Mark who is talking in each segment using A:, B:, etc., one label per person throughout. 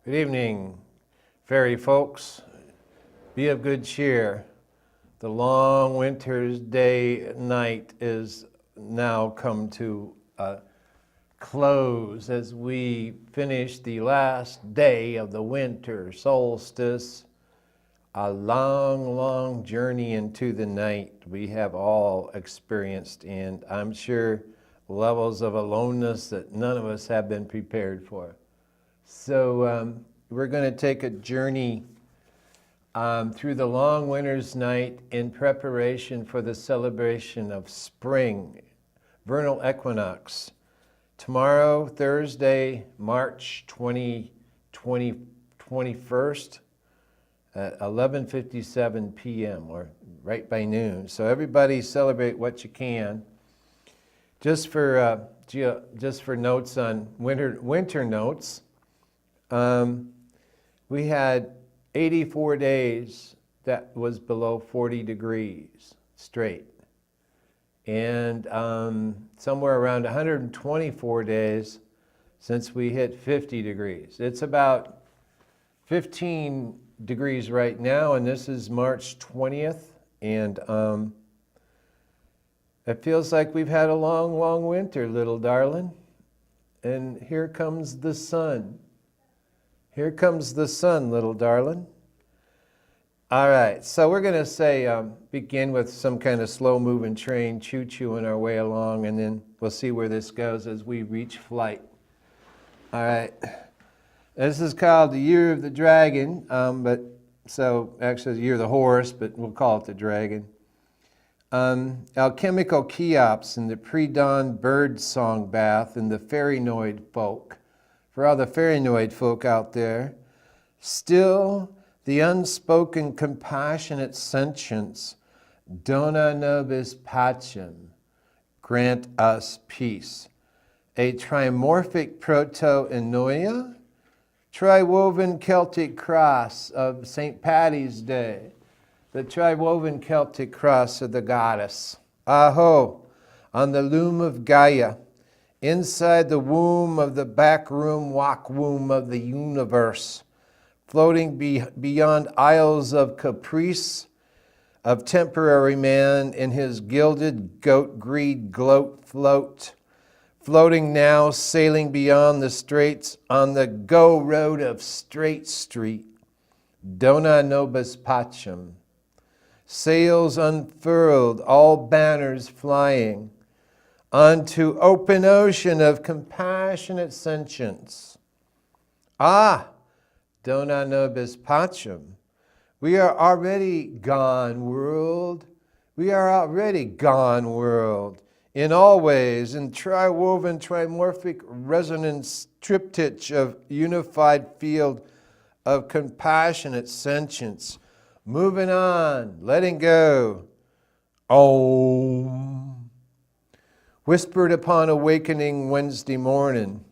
A: Good evening, fairy folks. Be of good cheer. The long winter's night is now come to a close as we finish the last day of the winter solstice. A long, long journey into the night we have all experienced, and I'm sure levels of aloneness that none of us have been prepared for. So we're going to take a journey through the long winter's night in preparation for the celebration of spring, vernal equinox. Tomorrow, Thursday, March 21st at 11:57 p.m. or right by noon. So everybody celebrate what you can. Just for notes on winter notes. We had 84 days that was below 40 degrees straight. And somewhere around 124 days since we hit 50 degrees. It's about 15 degrees right now, and this is March 20th. And it feels like we've had a long, long winter, little darling. And here comes the sun. Here comes the sun, little darling. All right, so we're going to begin with some kind of slow-moving train, choo-chooing our way along, and then we'll see where this goes as we reach flight. All right, this is called the Year of the Dragon, actually the Year of the Horse, but we'll call it the Dragon. Alchemical Cheops and the pre-dawn bird song bath and the fairynoid folk. For all the fairynoid folk out there, still the unspoken compassionate sentience, dona nobis pacem, grant us peace. A trimorphic proto-enoia, triwoven Celtic cross of St. Paddy's Day, the triwoven Celtic cross of the goddess. Aho, on the loom of Gaia, inside the womb of the backroom walk womb of the universe, floating beyond isles of caprice, of temporary man in his gilded goat greed gloat float, floating now, sailing beyond the straits on the go road of Straight Street, dona nobis pacem, sails unfurled, all banners flying, onto open ocean of compassionate sentience. Ah, dona nobis pacem. We are already gone, world. We are already gone, world. In all ways, in triwoven, trimorphic resonance triptych of unified field of compassionate sentience. Moving on, letting go. Om. Whispered upon awakening Wednesday morning.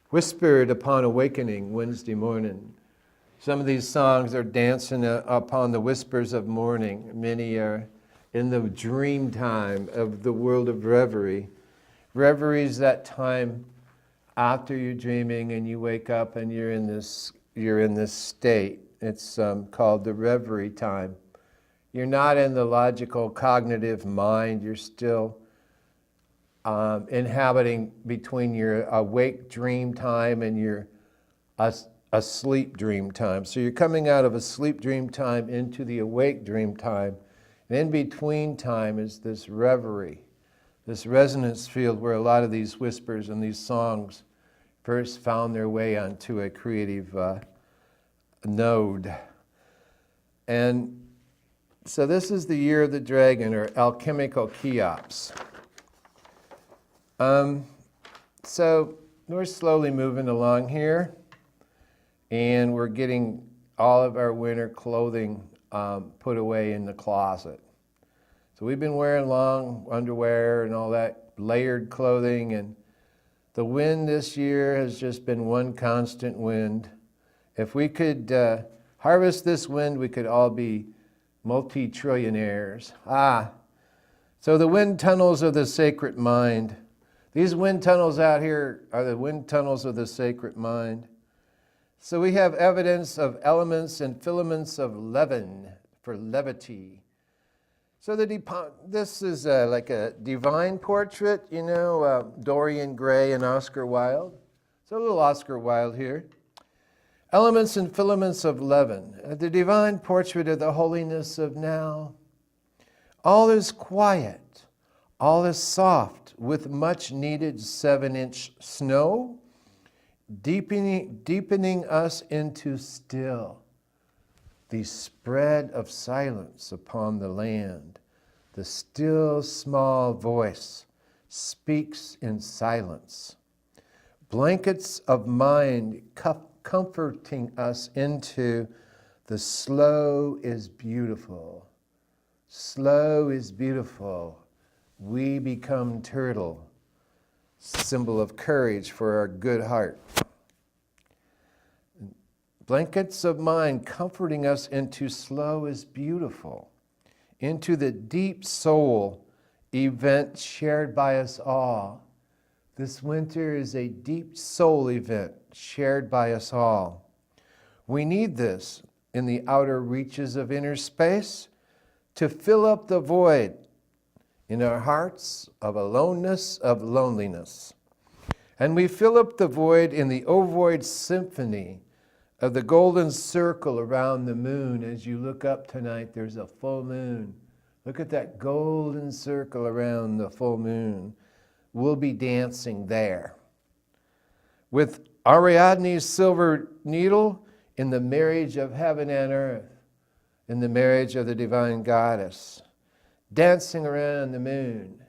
A: Whispered upon awakening Wednesday morning. Some of these songs are dancing upon the whispers of morning. Many are in the dream time of the world of reverie. Reverie is that time after you're dreaming and you wake up and you're in this state. It's called the reverie time. You're not in the logical cognitive mind. You're still inhabiting between your awake dream time and your asleep dream time. So you're coming out of a sleep dream time into the awake dream time. And in between time is this reverie, this resonance field where a lot of these whispers and these songs first found their way onto a creative node. And so this is the Year of the Dragon, or Alchemical Cheops. So we're slowly moving along here, and we're getting all of our winter clothing put away in the closet. So we've been wearing long underwear and all that layered clothing, and the wind this year has just been one constant wind. If we could harvest this wind, we could all be multi-trillionaires. So the wind tunnels of the sacred mind. These wind tunnels out here are the wind tunnels of the sacred mind. So we have evidence of elements and filaments of leaven for levity. So this is like a divine portrait, Dorian Gray and Oscar Wilde. So a little Oscar Wilde here. Elements and filaments of leaven, the divine portrait of the holiness of now. All is quiet, all is soft, with much needed 7-inch snow, deepening us into still. The spread of silence upon the land. The still small voice speaks in silence. Blankets of mind comforting us into the slow is beautiful. Slow is beautiful. We become turtle. Symbol of courage for our good heart. Blankets of mind comforting us into slow is beautiful, into the deep soul event shared by us all. This winter is a deep soul event shared by us all. We need this in the outer reaches of inner space to fill up the void in our hearts of aloneness, of loneliness. And we fill up the void in the ovoid symphony of the golden circle around the moon. As you look up tonight, there's a full moon. Look at that golden circle around the full moon. We'll be dancing there. With Ariadne's silver needle in the marriage of heaven and earth, in the marriage of the divine goddess, dancing around the moon,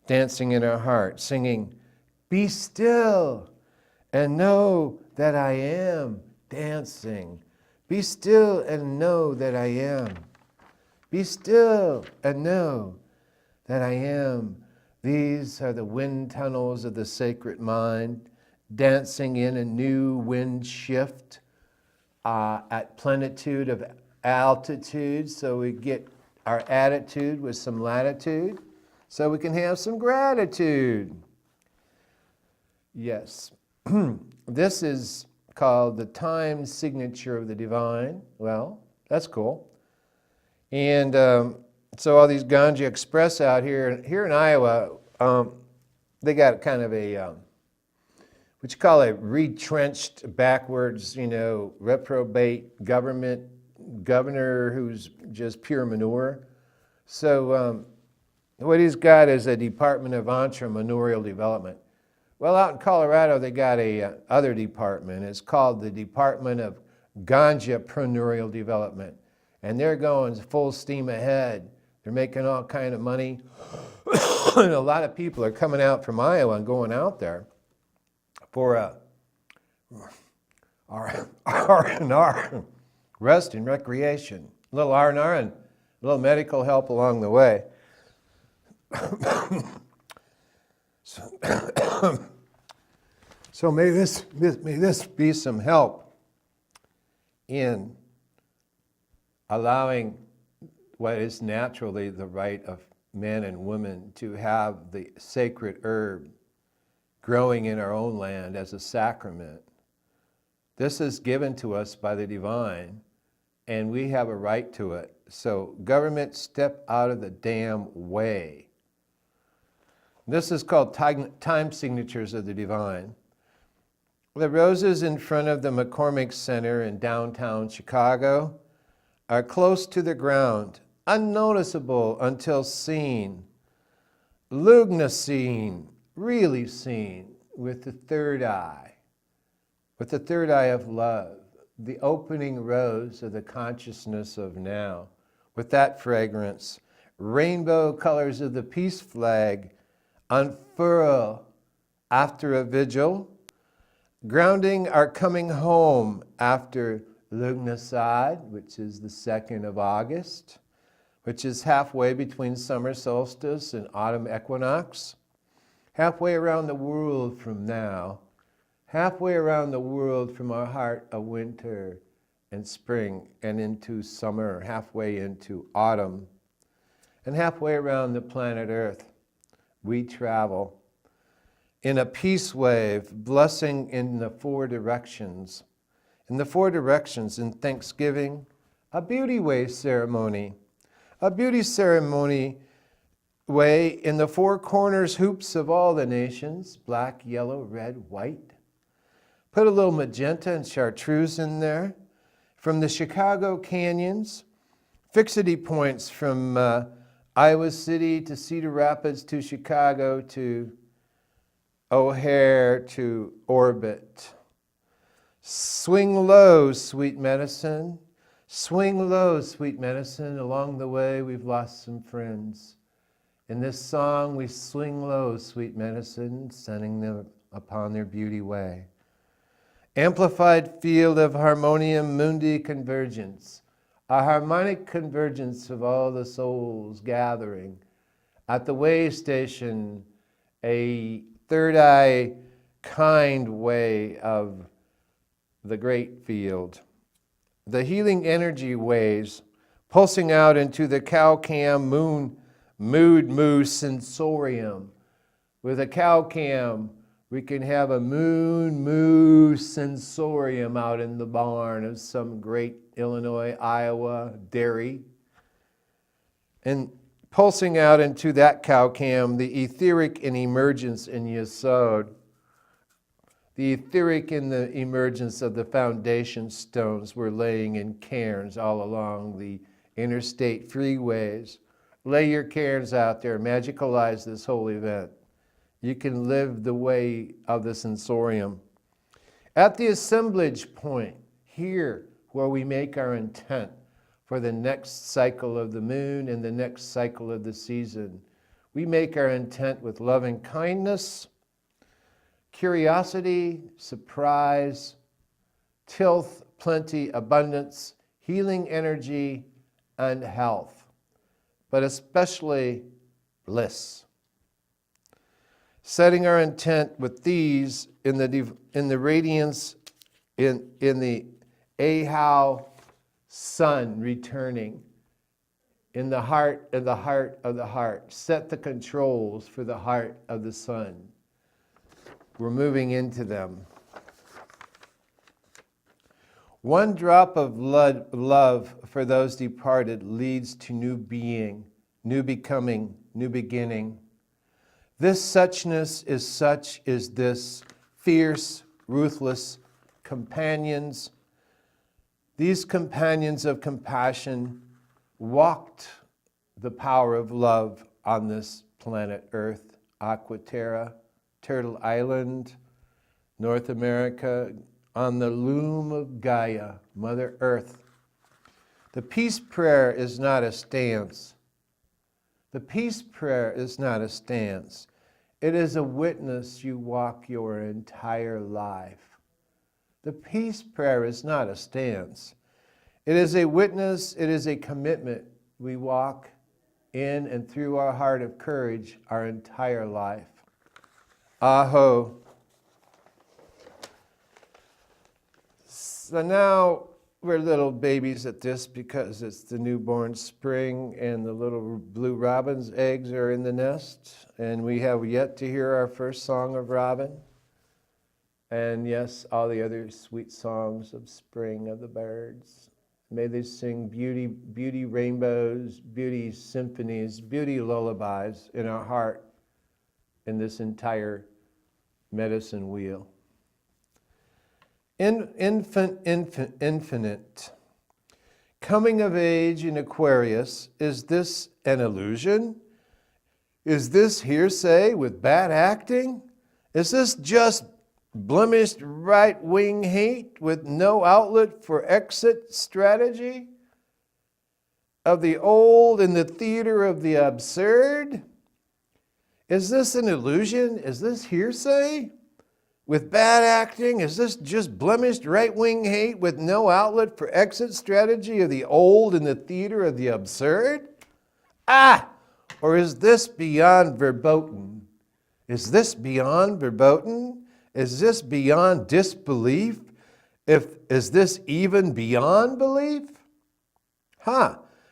A: dancing in our heart, singing, "Be still and know that I am dancing. Be still and know that I am. Be still and know that I am." These are the wind tunnels of the sacred mind, dancing in a new wind shift at plenitude of altitude, so we get our attitude with some latitude, so we can have some gratitude. Yes. This is called the time signature of the divine. Well, that's cool. And so all these Ganja Express out here in Iowa, they got kind of a, what you call a retrenched, backwards, reprobate governor who's just pure manure. So what he's got is a Department of Entrepreneurial Development. Well, out in Colorado, they got a other department. It's called the Department of Ganjapreneurial Development. And they're going full steam ahead. They're making all kind of money. And a lot of people are coming out from Iowa and going out there for R&R, rest and recreation. A little R&R and a little medical help along the way. So may this be some help in allowing what is naturally the right of men and women to have the sacred herb growing in our own land as a sacrament. This is given to us by the divine, and we have a right to it. So government, step out of the damn way. This is called time signatures of the divine. The roses in front of the McCormick Center in downtown Chicago are close to the ground, unnoticeable until seen, lugnaseen, really seen with the third eye of love, the opening rose of the consciousness of now, with that fragrance, rainbow colors of the peace flag unfurl after a vigil, grounding our coming home after Lugnasad, which is the 2nd of August, which is halfway between summer solstice and autumn equinox, halfway around the world from now, halfway around the world from our heart of winter and spring and into summer, halfway into autumn, and halfway around the planet Earth. We travel in a peace wave, blessing in the 4 directions, in the four directions in Thanksgiving, a beauty way ceremony. A beauty ceremony way in the four corners hoops of all the nations, black, yellow, red, white. Put a little magenta and chartreuse in there. From the Chicago canyons, fixity points from Iowa City to Cedar Rapids to Chicago to O'Hare to Orbit. Swing low, sweet medicine. Swing low, sweet medicine. Along the way, we've lost some friends. In this song, we swing low, sweet medicine, sending them upon their beauty way. Amplified field of harmonium mundi convergence. A harmonic convergence of all the souls gathering. At the way station, a third eye kind way of the great field. The healing energy ways pulsing out into the cow-cam mood sensorium. With a cow-cam, we can have a moo sensorium out in the barn of some great Illinois, Iowa dairy. And pulsing out into that cow-cam, the etheric in emergence in Yesod, the etheric in the emergence of the foundation stones we're laying in cairns all along the interstate freeways. Lay your cairns out there, magicalize this whole event. You can live the way of the sensorium. At the assemblage point, here where we make our intent for the next cycle of the moon and the next cycle of the season, we make our intent with loving kindness, curiosity, surprise, tilth, plenty, abundance, healing energy, and health, but especially bliss. Setting our intent with these in the radiance, in the Ahau sun returning, in the heart of the heart of the heart. Set the controls for the heart of the sun. We're moving into them. One drop of love for those departed leads to new being, new becoming, new beginning. This suchness is such is this, fierce, ruthless companions. These companions of compassion walked the power of love on this planet Earth, Aquaterra, Turtle Island, North America, on the loom of Gaia, Mother Earth. The peace prayer is not a stance. The peace prayer is not a stance. It is a witness you walk your entire life. The peace prayer is not a stance. It is a witness, it is a commitment we walk in and through our heart of courage our entire life. Aho. So now we're little babies at this because it's the newborn spring and the little blue robin's eggs are in the nest, and we have yet to hear our first song of robin. And yes, all the other sweet songs of spring of the birds. May they sing beauty, beauty rainbows, beauty symphonies, beauty lullabies in our heart in this entire medicine wheel. Infinite. Coming of age in Aquarius, is this an illusion? Is this hearsay with bad acting? Is this just blemished right-wing hate with no outlet for exit strategy? Of the old in the theater of the absurd? Is this an illusion? Is this hearsay with bad acting? Is this just blemished right-wing hate with no outlet for exit strategy of the old in the theater of the absurd? Or is this beyond verboten? Is this beyond verboten? Is this beyond disbelief? Is this even beyond belief?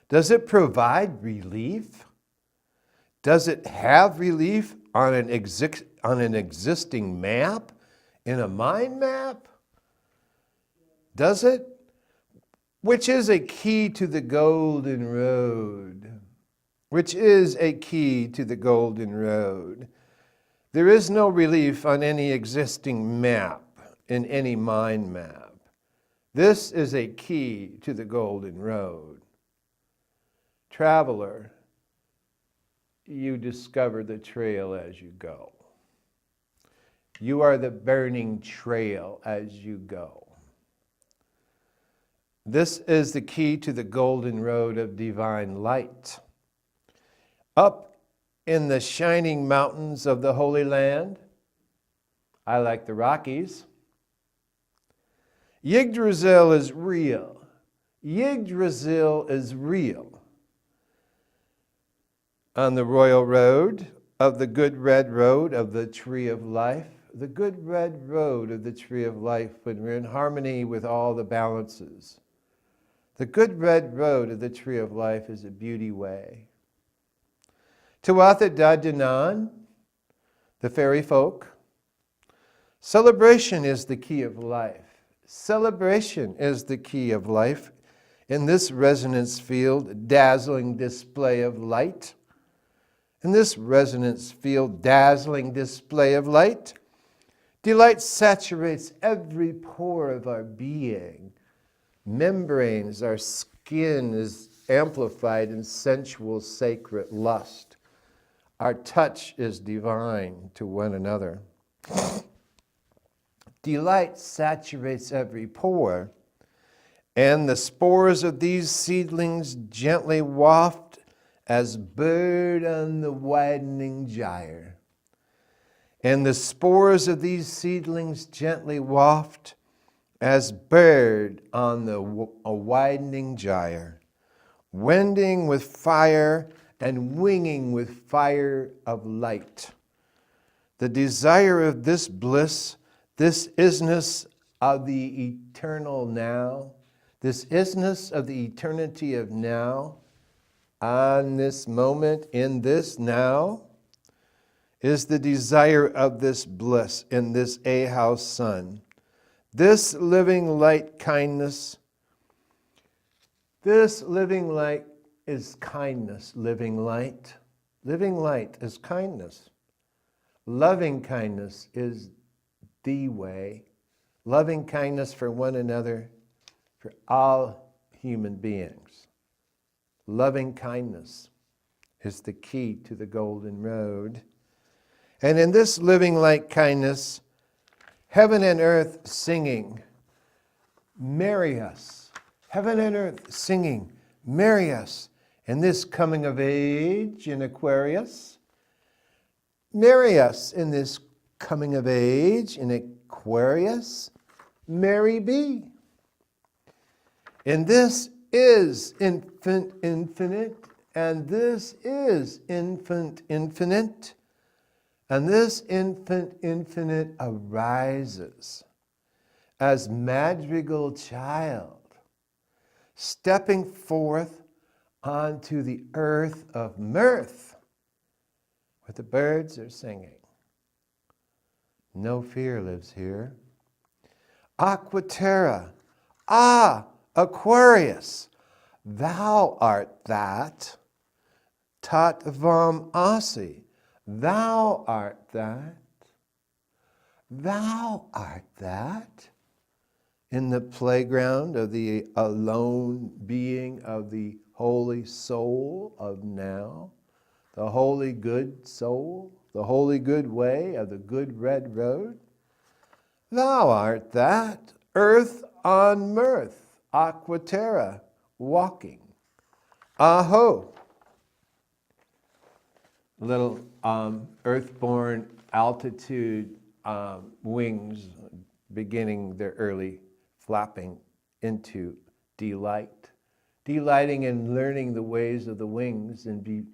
A: Does it provide relief? Does it have relief on an existing map? In a mind map? Does it? Which is a key to the golden road. Which is a key to the golden road. There is no relief on any existing map, in any mind map. This is a key to the golden road. Traveler, you discover the trail as you go. You are the burning trail as you go. This is the key to the golden road of divine light. Up in the shining mountains of the Holy Land, I like the Rockies, Yggdrasil is real. Yggdrasil is real. On the royal road of the good red road of the tree of life, the good red road of the tree of life, when we're in harmony with all the balances. The good red road of the tree of life is a beauty way. Tuatha Da Danann, the fairy folk, celebration is the key of life. Celebration is the key of life. In this resonance field, dazzling display of light. In this resonance field, dazzling display of light, delight saturates every pore of our being. Membranes, our skin is amplified in sensual, sacred lust. Our touch is divine to one another. Delight saturates every pore, and the spores of these seedlings gently waft as bird on the widening gyre. And the spores of these seedlings gently waft as bird on a widening gyre, wending with fire and winging with fire of light. The desire of this bliss, this isness of the eternal now, this isness of the eternity of now, on this moment, in this now, is the desire of this bliss in this Ahau sun. This living light kindness, this living light is kindness, living light. Living light is kindness. Loving kindness is the way. Loving kindness for one another, for all human beings. Loving kindness is the key to the golden road. And in this living light kindness, heaven and earth singing, marry us. Heaven and earth singing, marry us. In this coming of age in Aquarius, marry us in this coming of age in Aquarius, Mary be. And this is infinite, and this is infinite, and this infinite arises as madrigal child, stepping forth onto the earth of mirth, where the birds are singing. No fear lives here. Aquaterra, Aquarius, thou art that. Tat vam asi, thou art that. Thou art that. In the playground of the alone being of the holy soul of now, the holy good soul, the holy good way of the good red road. Thou art that, earth on mirth, Aquaterra, walking. Aho. Little earthborn altitude wings beginning their early flapping into delight. Delighting in learning the ways of the wings and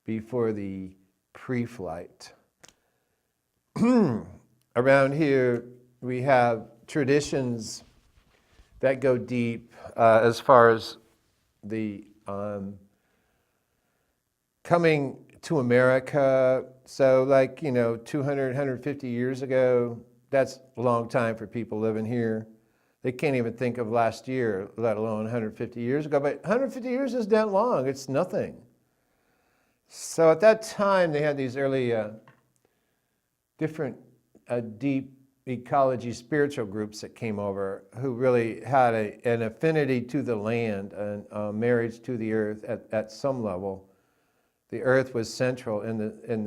A: before the pre-flight. Around here, we have traditions that go deep as far as the coming to America. So 200, 150 years ago, that's a long time for people living here. They can't even think of last year, let alone 150 years ago. But 150 years is that long. It's nothing. So at that time, they had these early different deep ecology spiritual groups that came over who really had an affinity to the land and marriage to the earth at some level. The earth was central in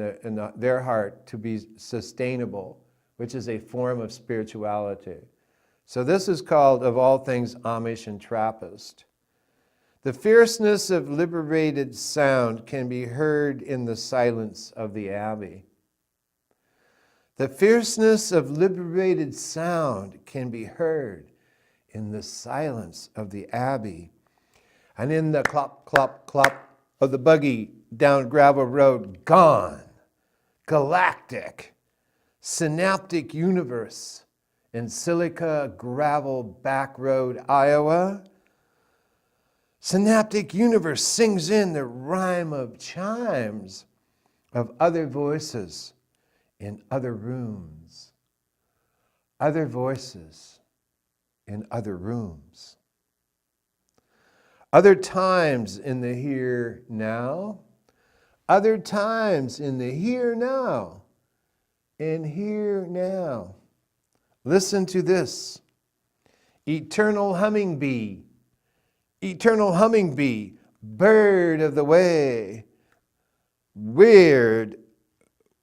A: their heart to be sustainable, which is a form of spirituality. So this is called, of all things, Amish and Trappist. The fierceness of liberated sound can be heard in the silence of the abbey. The fierceness of liberated sound can be heard in the silence of the abbey, and in the clop, clop, clop of the buggy down gravel road. Gone, galactic, synaptic universe in Silica Gravel Back Road, Iowa. Synaptic universe sings in the rhyme of chimes of other voices in other rooms. Other voices in other rooms. Other times in the here now. Other times in the here now. In here now. Listen to this. Eternal humming bee. Eternal humming bee. Bird of the way. Weird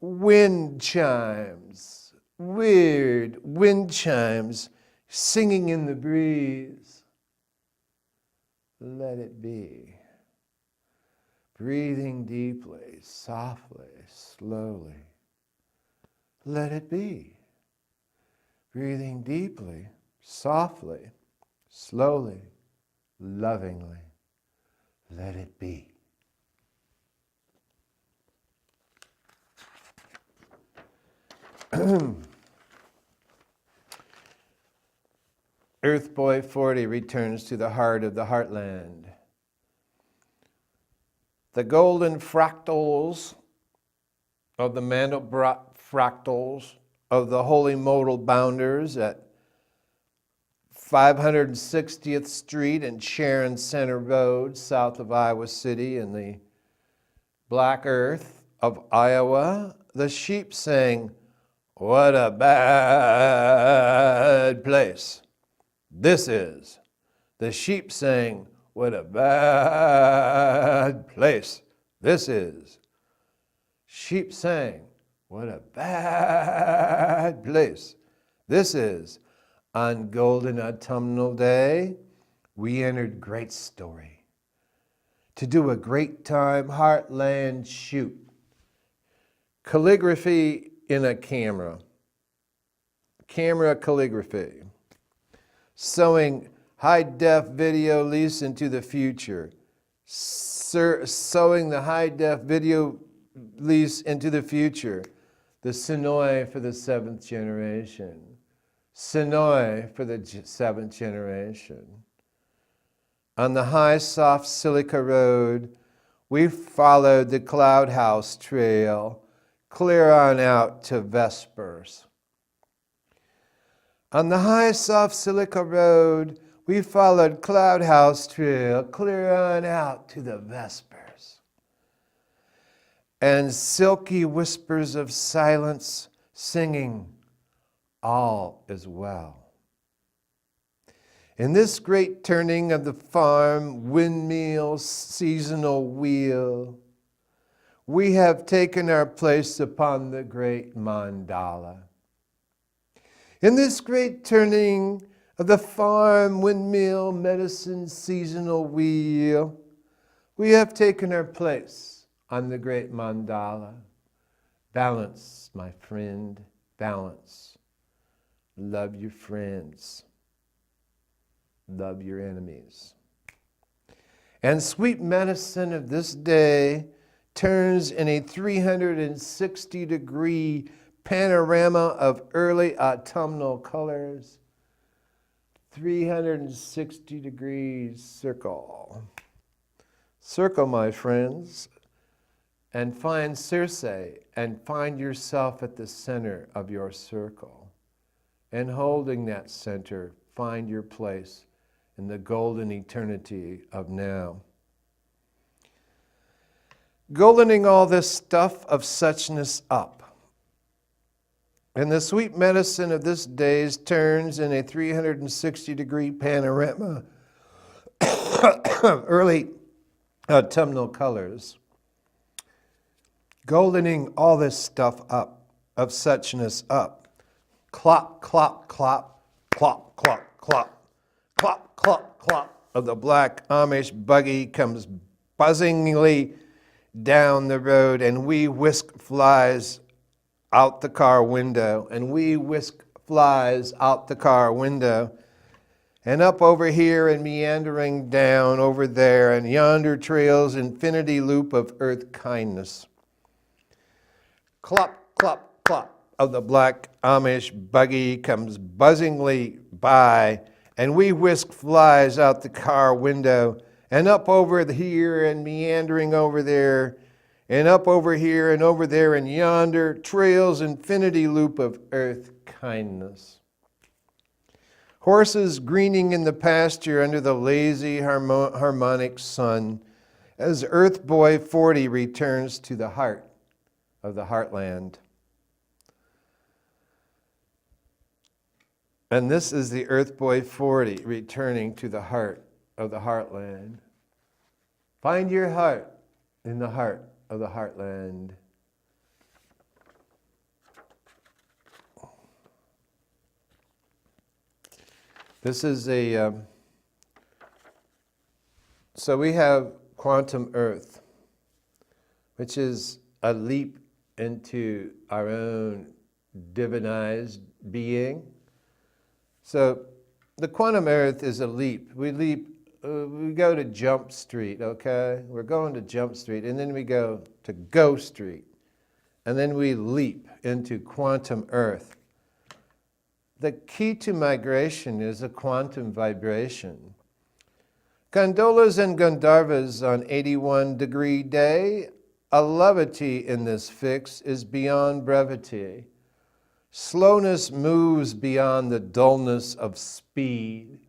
A: wind chimes. Weird wind chimes singing in the breeze. Let it be. Breathing deeply, softly, slowly. Let it be. Breathing deeply, softly, slowly, lovingly. Let it be. Earth Boy 40 returns to the heart of the heartland. The golden fractals of the Mandelbrot fractals of the holy modal bounders at 560th Street and Sharon Center Road, south of Iowa City, in the black earth of Iowa. The sheep sang, "What a bad place this is." The sheep sang, "What a bad place this is." Sheep sang, "What a bad place this is." On golden autumnal day, we entered Great Story to do a great time heartland shoot. Calligraphy in a camera. Camera calligraphy. Sewing high-def video lease into the future. Sewing the high-def video lease into the future. The Sonoy for the seventh generation. Sonoy for the seventh generation. On the high, soft Silica Road, we followed the Cloud House Trail clear on out to Vespers. On the high, soft Silica Road, we followed Cloud House Trail clear on out to the Vespers. And silky whispers of silence singing, "All is well." In this great turning of the farm windmill seasonal wheel, we have taken our place upon the great mandala. In this great turning of the farm windmill medicine seasonal wheel, we have taken our place on the great mandala. Balance, my friend, balance. Love your friends. Love your enemies. And sweet medicine of this day turns in a 360-degree panorama of early autumnal colors. 360 degrees circle. Circle, my friends, and find Circe, and find yourself at the center of your circle. And holding that center find your place in the golden eternity of now. Goldening all this stuff of suchness up. And the sweet medicine of this day's turns in a 360-degree panorama early autumnal colors. Goldening all this stuff up, of suchness up. Clop, clop, clop, clop, clop, clop, clop, clop, clop of the black Amish buggy comes buzzingly down the road, and we whisk flies out the car window, and we whisk flies out the car window, and up over here and meandering down over there, and yonder trails infinity loop of earth kindness. Clop, clop, clop of the black Amish buggy comes buzzingly by, and we whisk flies out the car window, and up over here and meandering over there, and up over here and over there, and yonder trails infinity loop of earth kindness. Horses greening in the pasture under the lazy harmonic sun, as Earth Boy 40 returns to the heart of the heartland. And this is the Earth Boy 40 returning to the heart of the heartland. Find your heart in the heart of the heartland. This is so we have quantum Earth, which is a leap into our own divinized being. So the quantum Earth is a leap. We go to Jump Street, okay? We're going to Jump Street, and then we go to Go Street, and then we leap into quantum Earth. The key to migration is a quantum vibration. Gondolas and Gandharvas on 81-degree day, a levity in this fix is beyond brevity. Slowness moves beyond the dullness of speed.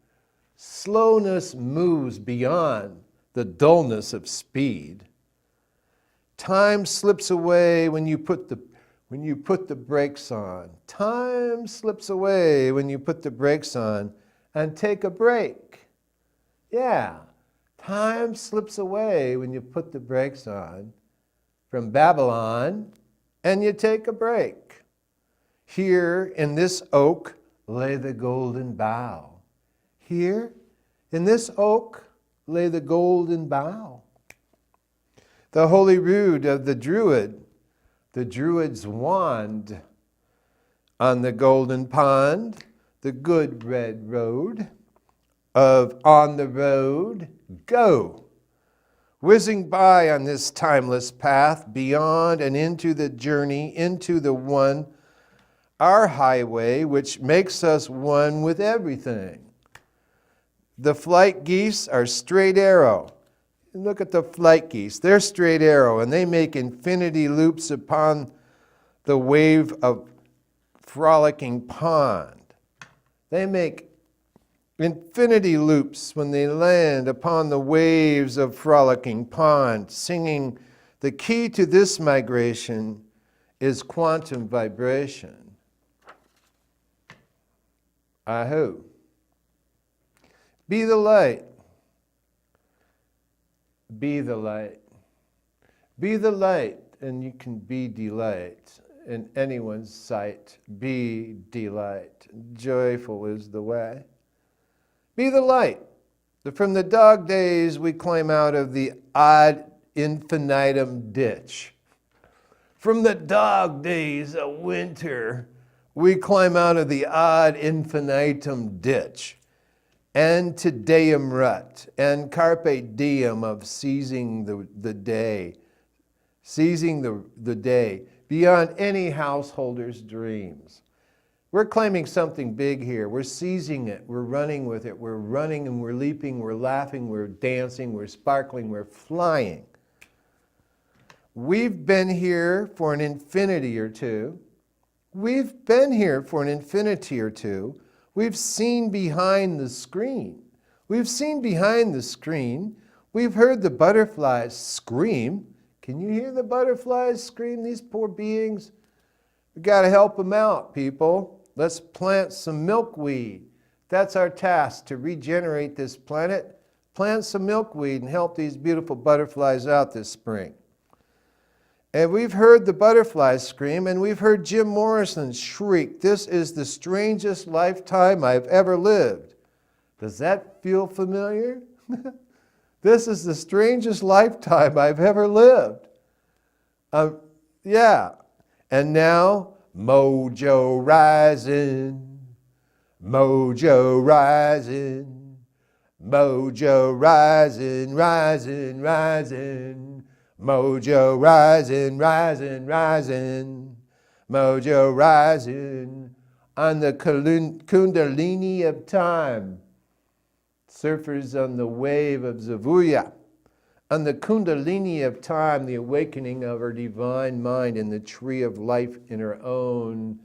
A: Slowness moves beyond the dullness of speed. Time slips away when you put the brakes on. Time slips away when you put the brakes on and take a break. Yeah, time slips away when you put the brakes on from Babylon and you take a break. Here in this oak lay the golden bough. Here in this oak lay the golden bough. The holy rood of the druid's wand on the golden pond, the good red road of on the road, go. Whizzing by on this timeless path, beyond and into the journey, into the one, our highway, which makes us one with everything. The flight geese are straight arrow. Look at the flight geese. They're straight arrow, and they make infinity loops upon the wave of frolicking pond. They make infinity loops when they land upon the waves of frolicking pond, singing, the key to this migration is quantum vibration. I hope. Be the light. Be the light. Be the light, and you can be delight in anyone's sight. Be delight. Joyful is the way. Be the light. From the dog days, we climb out of the ad infinitum ditch. From the dog days of winter, we climb out of the ad infinitum ditch. And te deum rut, and carpe diem of seizing the day. Seizing the day beyond any householder's dreams. We're claiming something big here. We're seizing it. We're running with it. We're running and we're leaping. We're laughing. We're dancing. We're sparkling. We're flying. We've been here for an infinity or two. We've been here for an infinity or two. We've seen behind the screen. We've seen behind the screen. We've heard the butterflies scream. Can you hear the butterflies scream, these poor beings? We got to help them out, people. Let's plant some milkweed. That's our task, to regenerate this planet. Plant some milkweed and help these beautiful butterflies out this spring. And we've heard the butterflies scream, and we've heard Jim Morrison shriek, "This is the strangest lifetime I've ever lived." Does that feel familiar? This is the strangest lifetime I've ever lived. Yeah. And now, mojo rising, mojo rising, mojo rising, rising, rising, mojo rising, rising, rising, mojo rising on the kundalini of time. Surfers on the wave of Zavuya, on the kundalini of time, the awakening of our divine mind in the tree of life in our own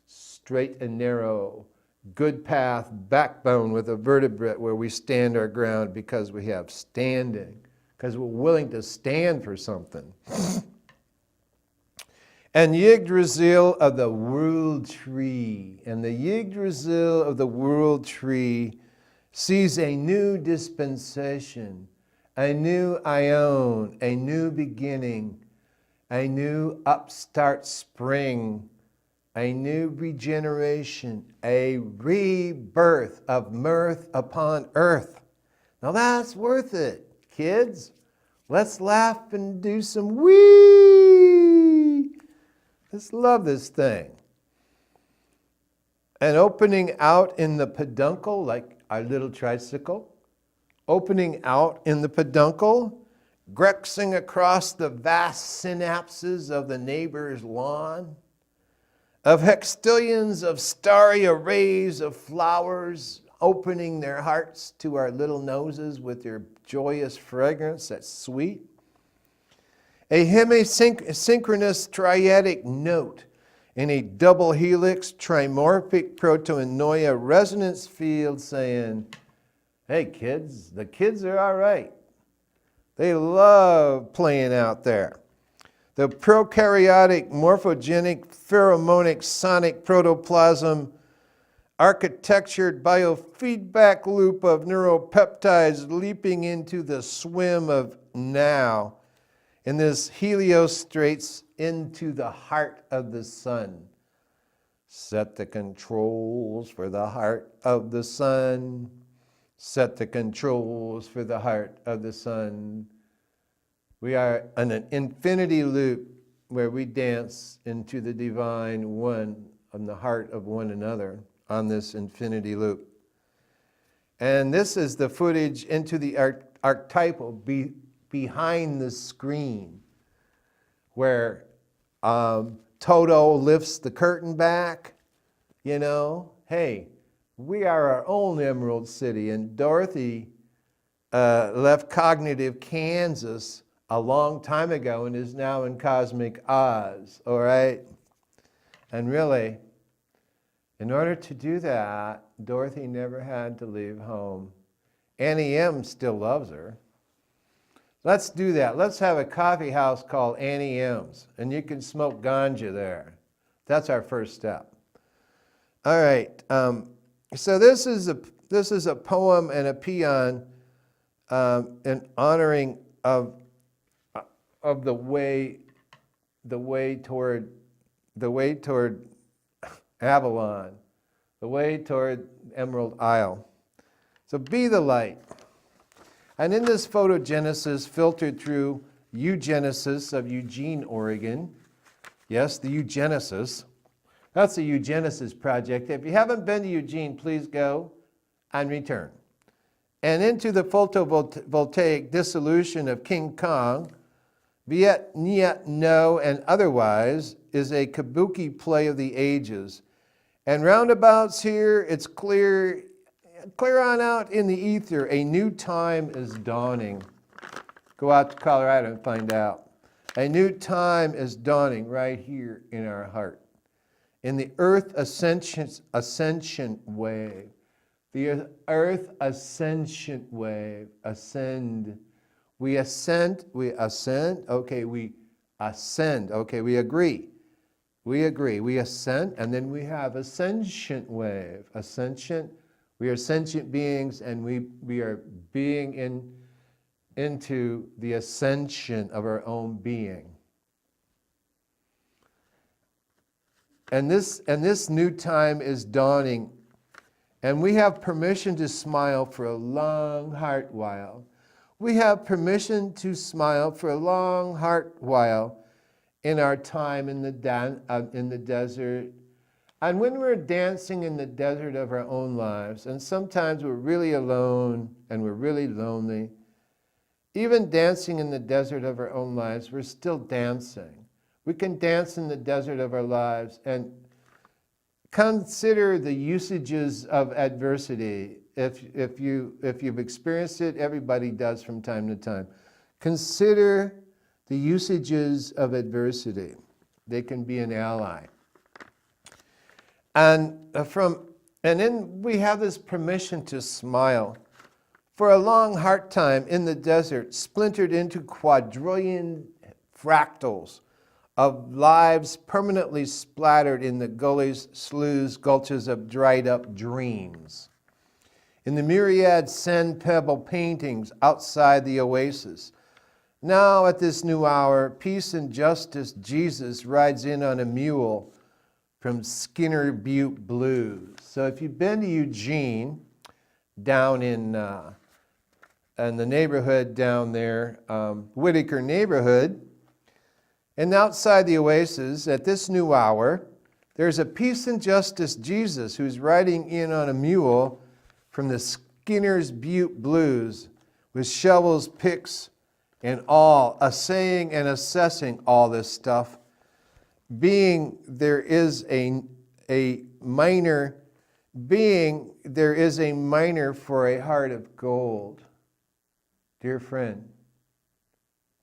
A: straight and narrow, good path, backbone with a vertebrate where we stand our ground because we have standing, because we're willing to stand for something. And Yggdrasil of the world tree, and the Yggdrasil of the world tree sees a new dispensation, a new Ion, a new beginning, a new upstart spring, a new regeneration, a rebirth of mirth upon earth. Now that's worth it, kids. Let's laugh and do some wee. Let's love this thing. And opening out in the peduncle, like our little tricycle, opening out in the peduncle, grexing across the vast synapses of the neighbor's lawn, of hextillions of starry arrays of flowers opening their hearts to our little noses with their joyous fragrance that's sweet. A hemisynchronous triadic note in a double helix trimorphic protonoia resonance field saying, "Hey kids, the kids are all right. They love playing out there." The prokaryotic, morphogenic, pheromonic, sonic protoplasm, architectured biofeedback loop of neuropeptides leaping into the swim of now, in this heliostrates into the heart of the sun. Set the controls for the heart of the sun. Set the controls for the heart of the sun. We are in an infinity loop where we dance into the divine one on the heart of one another on this infinity loop. And this is the footage into the archetypal behind the screen, where Toto lifts the curtain back. You know, hey, we are our own Emerald City, and Dorothy left cognitive Kansas a long time ago and is now in cosmic Oz, all right? And really, in order to do that, Dorothy never had to leave home. Annie M still loves her. Let's do that. Let's have a coffee house called Annie M's, and you can smoke ganja there. That's our first step. All right. So this is a poem and a paean in honoring of the way toward Avalon, the way toward Emerald Isle. So be the light. And in this photogenesis filtered through Eugenesis of Eugene, Oregon, yes, the Eugenesis, that's the Eugenesis project. If you haven't been to Eugene, please go and return. And into the photovoltaic dissolution of King Kong, Viet, Niet, No, and Otherwise is a kabuki play of the ages. And roundabouts here, it's clear on out in the ether, a new time is dawning. Go out to Colorado and find out. A new time is dawning right here in our heart. in the earth ascension wave. The earth ascension wave. Ascend. We ascend. Okay, we ascend. Okay, we agree. We agree. We ascend, and then we have ascension wave. Ascension. We are sentient beings, and we are being into the ascension of our own being. And this new time is dawning, and we have permission to smile for a long heart while. We have permission to smile for a long heart while in our time in the desert. And when we're dancing in the desert of our own lives, and sometimes we're really alone and we're really lonely, even dancing in the desert of our own lives, we're still dancing. We can dance in the desert of our lives and consider the usages of adversity. If you've experienced it, everybody does from time to time. Consider the usages of adversity. They can be an ally. And then we have this permission to smile for a long heart time in the desert, splintered into quadrillion fractals of lives permanently splattered in the gullies, sloughs, gulches of dried up dreams. In the myriad sand pebble paintings outside the oasis. Now at this new hour, peace and justice Jesus rides in on a mule from Skinner Butte Blues. So if you've been to Eugene, down in the neighborhood down there, Whitaker neighborhood, and outside the oasis, at this new hour, there's a peace and justice Jesus who's riding in on a mule from the Skinner's Butte Blues with shovels, picks, and all, assaying and assessing all this stuff. Being there is a miner for a heart of gold. Dear friend,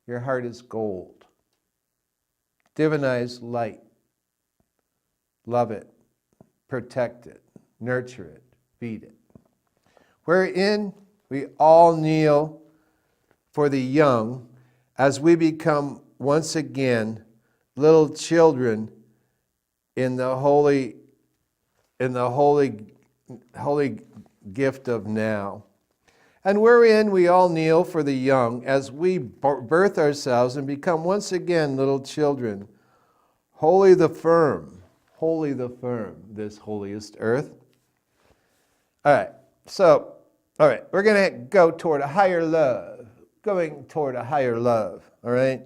A: your heart is gold. Divinized light. Love it, protect it, nurture it, feed it. Wherein we all kneel for the young as we become once again little children in the holy gift of now. And wherein we all kneel for the young as we birth ourselves and become once again little children. Holy the firm, this holiest earth. All right, we're going to go toward a higher love, all right?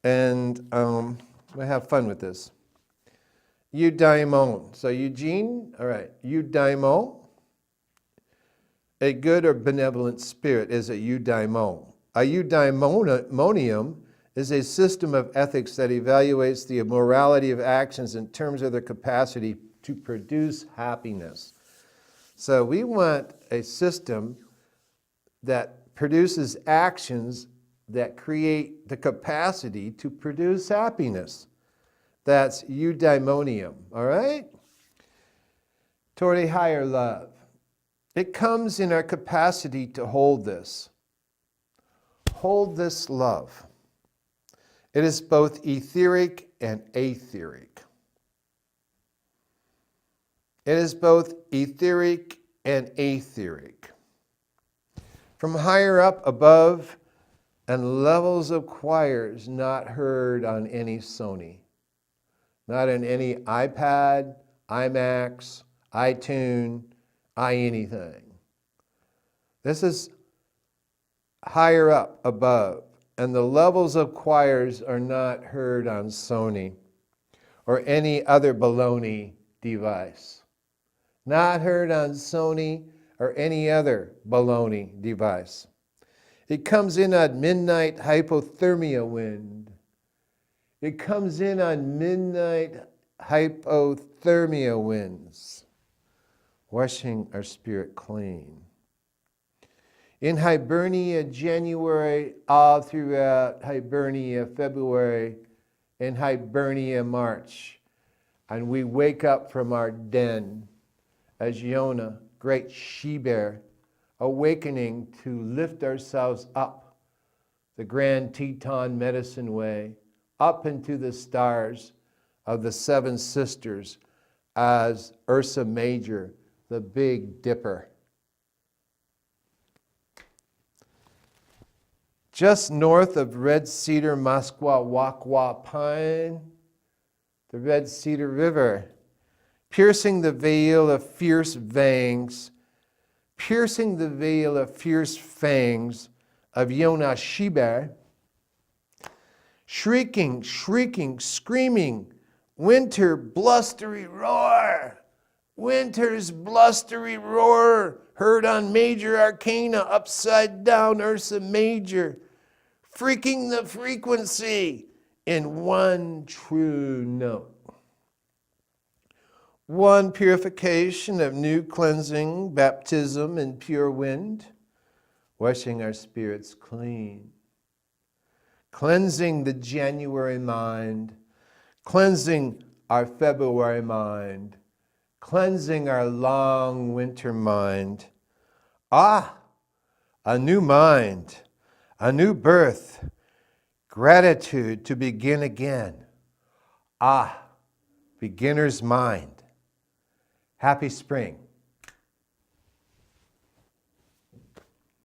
A: And we'll have fun with this. Eudaimon. So Eugene, all right, eudaimon. A good or benevolent spirit is a eudaimon. A eudaimonium is a system of ethics that evaluates the morality of actions in terms of their capacity to produce happiness. So we want a system that produces actions that create the capacity to produce happiness. That's eudaimonium, all right? Toward a higher love. It comes in our capacity to hold this. Hold this love. It is both etheric and aetheric. It is both etheric and aetheric. From higher up above and levels of choirs not heard on any Sony, not on any iPad, iMacs, iTunes, anything. This is higher up above, and the levels of choirs are not heard on Sony or any other baloney device. Not heard on Sony or any other baloney device. It comes in on midnight hypothermia wind. It comes in on midnight hypothermia winds, washing our spirit clean. In Hibernia, January, all throughout Hibernia, February, and Hibernia, March, and we wake up from our den as Yonah, great she-bear, awakening to lift ourselves up the grand Teton medicine way, up into the stars of the seven sisters as Ursa Major, the Big Dipper. Just north of Red Cedar, Muskwa, Wakwa Pine, the Red Cedar River, piercing the veil of fierce fangs, piercing the veil of fierce fangs of Yonah Sheber, shrieking, shrieking, screaming, winter blustery roar, winter's blustery roar, heard on major arcana, upside down Ursa Major, freaking the frequency in one true note. One purification of new cleansing, baptism in pure wind, washing our spirits clean, cleansing the January mind, cleansing our February mind, cleansing our long winter mind. Ah, a new mind, a new birth, gratitude to begin again. Ah, beginner's mind. Happy spring.